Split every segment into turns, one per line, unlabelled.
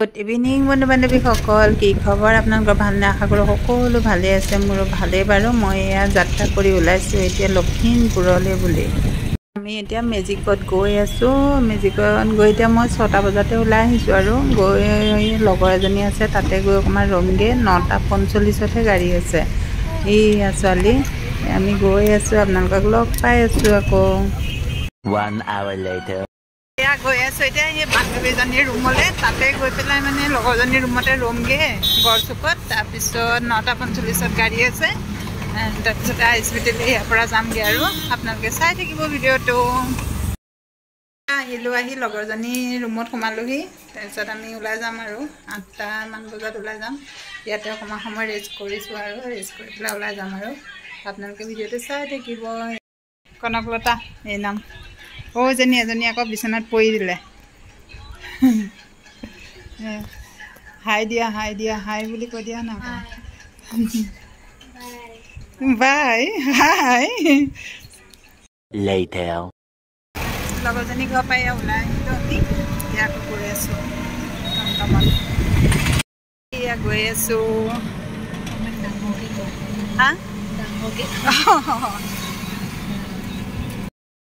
Good evening বন্ধু বান্ধৱীসকল, কি খবৰ? আপোনালোকৰ ভালনে? আশা কৰোঁ সকলো ভালে আছে। মোৰো ভালেই বাৰু। মই এয়া যাত্ৰা কৰি ওলাইছোঁ এতিয়া লখিমপুৰলৈ বুলি। আমি এতিয়া মেজিকত গৈ আছোঁ। মেজিকত গৈ এতিয়া মই 6টা বজাতে ওলাই আহিছোঁ আৰু গৈ লগৰ এজনী আছে তাতে গৈ অকণমান ৰমগৈ। 9:45তহে গাড়ী আছে। এইয়া ছোৱালী, আমি গৈ আছোঁ, আপোনালোকক লগ পাই আছোঁ আকৌ।
1 hour later.
এয়া গৈ আছোঁ এতিয়া সেই বান্ধৱীজনীৰ ৰুমলৈ। তাতে গৈ পেলাই মানে লগৰজনীৰ ৰুমতে ৰমগৈ গড়চুকত। তাৰপিছত 9:45ত গাড়ী আছে। তাৰপিছত স্পিতিলৈ ইয়াৰ পৰা যামগৈ আৰু আপোনালোকে চাই থাকিব ভিডিঅ'টো। আহিলোঁ, আহি লগৰজনীৰ ৰুমত সোমালোহি। তাৰপিছত আমি ওলাই যাম আৰু 8টামান বজাত ওলাই যাম। ইয়াতে অকণমান সময় ৰেষ্ট কৰিছোঁ আৰু ৰেষ্ট কৰি পেলাই ওলাই যাম আৰু আপোনালোকে ভিডিঅ'টো চাই থাকিব। কনকলতা এই নাম। এজনী আকৌ বিচনাত পৰি দিলে। হাই দিয়া, হাই দিয়া, হাই বুলি কৈ দিয়া না। বাই, হাই। লগৰজনী ঘৰৰ পৰা এয়া ওলাই আহিলোঁ আমি। এতিয়া আকৌ গৈ আছোঁ টমটমত। এয়া গৈ আছোঁ। হা?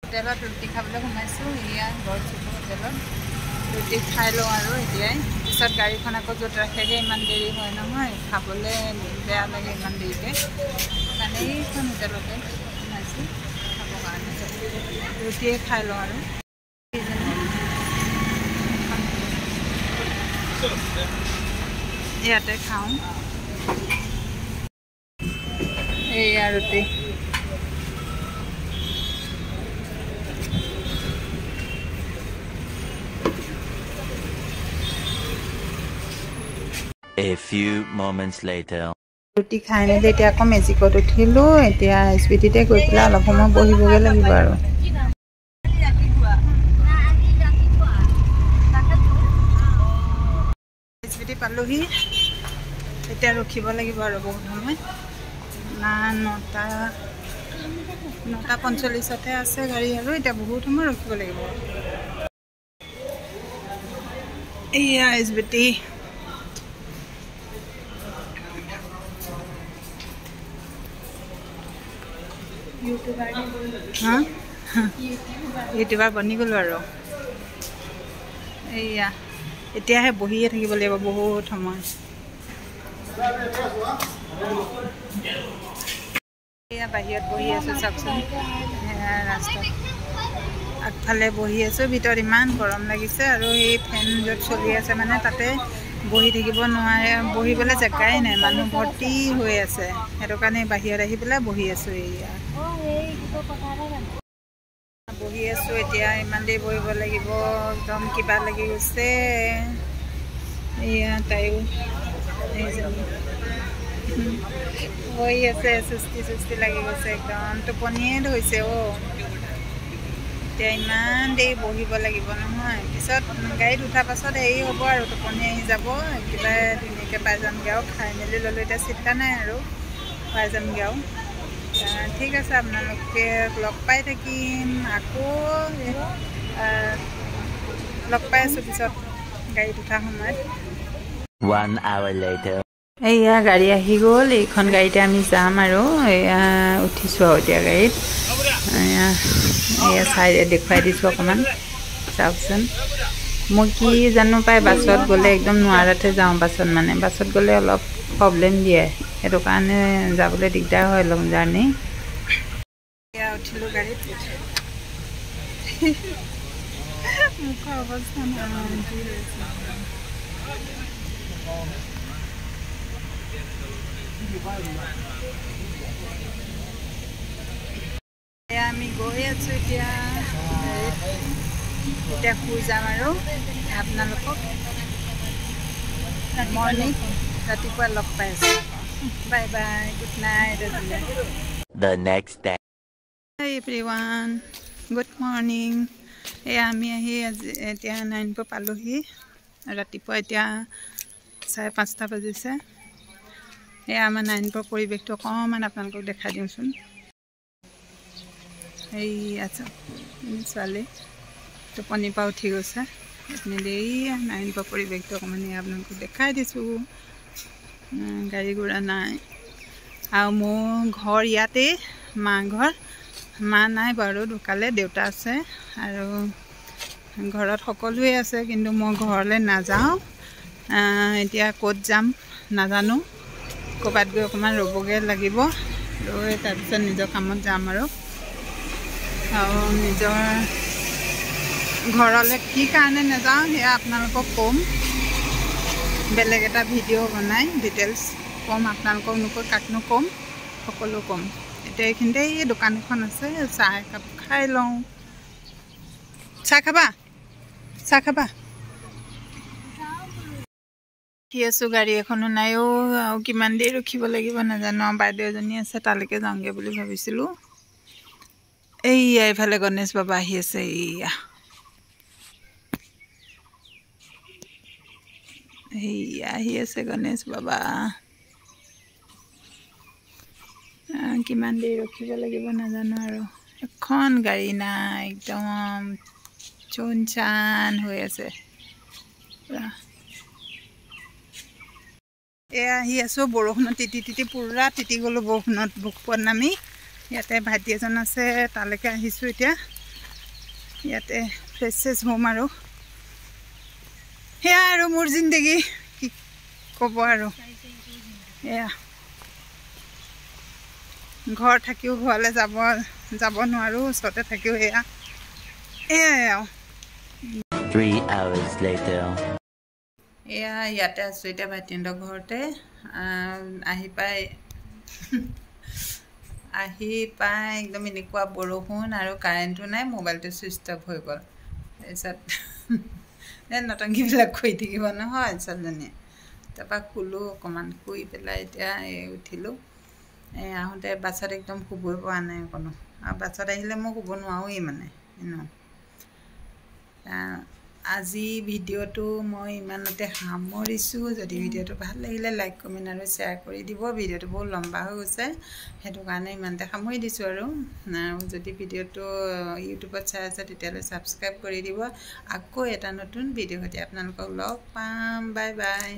হোটেলত ৰুটি খাবলৈ সোমাইছোঁ। এয়া গড়চুক হোটেলত ৰুটি খাই লওঁ আৰু এতিয়াই। পিছত গাড়ীখন আকৌ য'ত ৰাখেগৈ ইমান দেৰি হয় নহয়, খাবলৈ বেয়া লাগে ইমান দেৰিকৈ। সেইকাৰণে এইখন হোটেলতে সোমাইছোঁ খাবৰ কাৰণে। ৰুটিয়ে খাই লওঁ আৰু ইয়াতে খাওঁ। এইয়া ৰুটি।
A few moments later.
ৰুটি খাই মেলি এতিয়া আকৌ মেজিকত উঠিলোঁ। এতিয়া স্পিতিতে গৈ পেলাই অলপ সময় বহিবগৈ লাগিব আৰু। স্পিতি পালোহি। এতিয়া ৰখিব লাগিব আৰু বহুত সময়। 9:45তহে আছে গাড়ী আৰু এতিয়া বহুত সময় ৰখিব লাগিব। এইয়া স্পিতি। ইউটিউবাৰ বনি গ'লোঁ আৰু। এইয়া এতিয়াহে বহিয়ে থাকিব লাগিব বহুত সময়। এয়া বাহিৰত বহি আছোঁ চাওকচোন। ৰাস্তাত আগফালে বহি আছোঁ। ভিতৰত ইমান গৰম লাগিছে আৰু এই ফেন য'ত চলি আছে মানে তাতে বহি থাকিব নোৱাৰে, বহিবলৈ জেগাই নাই, মানুহ ভৰ্তি হৈ আছে। সেইটো কাৰণে বাহিৰত আহি পেলাই বহি আছোঁ। এইয়া বহি আছোঁ এতিয়া। ইমান দেৰি বহিব লাগিব, একদম কিবা লাগি গৈছে। এয়া তাইও বহি আছে, সুস্তি লাগি গৈছে একদম। টোপনিয়ে ধৰিছে। এতিয়া ইমান দেৰি বহিব লাগিব নহয়। পিছত গাড়ীত উঠাৰ পাছত হেৰি হ'ব আৰু টোপনি আহি যাব। কিবা ধুনীয়াকৈ পাই যামগৈ আৰু খাই মেলি ল'লোঁ। এতিয়া চিন্তা নাই আৰু পাই যামগৈ আৰু। ঠিক আছে, আপোনালোকে লগ পাই থাকিম আকৌ। লগ পাই আছোঁ পিছত গাড়ীত উঠাৰ সময়ত।
1 hour later.
এইয়া গাড়ী আহি গ'ল। এইখন গাড়ীতে আমি যাম আৰু এয়া উঠিছোঁ আৰু এতিয়া গাড়ীত। এয়া চাই দেখুৱাই দিছোঁ অকণমান চাওকচোন। মই কি জানো পাই, বাছত গ'লে একদম নোৱাৰাতে যাওঁ। বাছত গ'লে অলপ প্ৰব্লেম দিয়ে, সেইটো কাৰণে যাবলৈ দিগদাৰ হয় লং জাৰ্ণি। এয়া উঠিলোঁ গাড়ীত। মুখৰ অৱস্থা এয়া আমি গৈ আছোঁ এতিয়া শুই যাম আৰু আপোনালোকক মৰ্ণিং ৰাতিপুৱা লগ পাই আছোঁ। Bye bye, good night.
The next day.
Hi everyone, good morning. এয়া আমি আহি এতিয়া নাৰায়ণপুৰ পালোহি। ৰাতিপুৱা এতিয়া 5:30 বাজিছে। এয়া আমাৰ নাৰায়ণপুৰৰ পৰিৱেশটো অকণমান আপোনালোকক দেখাই দিওঁচোন। এই আছে ছোৱালী টোপনিৰ পৰা উঠি গৈছে। আপুনি দেই নাইন পৰিৱেশটো অকণমান আপোনালোকক দেখাই দিছোঁ গাড়ী ঘোঁৰা নাই আৰু মোৰ ঘৰ ইয়াতে মা ঘৰ মা নাই বাৰু ঢুকালে দেউতা আছে আৰু ঘৰত সকলোৱে আছে কিন্তু মই ঘৰলৈ নাযাওঁ এতিয়া ক'ত যাম নাজানো ক'ৰবাত গৈ অকণমান ৰ'বগৈ লাগিব ৰৈ তাৰপিছত নিজৰ কামত যাম আৰু নিজৰ ঘৰলৈ কি কাৰণে নাযাওঁ সেয়া আপোনালোকক ক'ম বেলেগ এটা ভিডিঅ' বনাই ডিটেইলছ ক'ম আপোনালোকক নকৈ কাকনো ক'ম সকলো ক'ম এতিয়া এইখিনিতে এই দোকান এখন আছে চাহ একাপ খাই লওঁ চাহ খাবা কি আছোঁ গাড়ী এখনো নাইও আৰু কিমান দেৰি ৰখিব লাগিব নাজানো বাইদেউ এজনী আছে তালৈকে যাওঁগৈ বুলি ভাবিছিলোঁ এইয়া এইফালে গণেশ বাবা আহি আছে এইয়া আহি আছে গণেশ বাবা কিমান দেৰি ৰখিব লাগিব নাজানো আৰু এখন গাড়ী নাই একদম চুনচান হৈ আছে এয়া আহি আছোঁ বৰষুণত তিতি পুৰা তিতি গ'লোঁ বৰষুণত বুকপত নামি ইয়াতে ভাইটি এজন আছে তালৈকে আহিছোঁ এতিয়া ইয়াতে ফ্ৰেছ হ'ম আৰু সেয়া আৰু মোৰ জিন্দগী কি ক'ব আৰু এয়া ঘৰ থাকিও ঘৰলৈ যাব নোৱাৰোঁ ওচৰতে থাকিও এয়া এয়াই আৰু
3 hours later
এয়া ইয়াতে আছোঁ এতিয়া ভাইটিহঁতৰ ঘৰতে আহি পাই একদম এনেকুৱা বৰষুণ আৰু কাৰেণ্টো নাই মোবাইলটো ছুইচ অফ হৈ গ'ল তাৰপিছত নটংকিবিলাক কৰি থাকিব নহয় ছোৱালীজনীয়ে তাৰপৰা শুলোঁ অকণমান শুই পেলাই এতিয়া উঠিলোঁ আহোঁতে বাছত একদম শুবই পৰা নাই অকণো আৰু বাছত আহিলে মই শুব নোৱাৰোৱেই মানে আজি ভিডিঅ'টো মই ইমানতে সামৰিছোঁ যদি ভিডিঅ'টো ভাল লাগিলে লাইক কমেণ্ট আৰু শ্বেয়াৰ কৰি দিব ভিডিঅ'টো বহুত লম্বা হৈ গৈছে সেইটো কাৰণে ইমানতে সামৰি দিছোঁ আৰু যদি ভিডিঅ'টো ইউটিউবত চাই আছে তেতিয়াহ'লে ছাবস্ক্ৰাইব কৰি দিব আকৌ এটা নতুন ভিডিঅ' সৈতে আপোনালোকক লগ পাম বাই বাই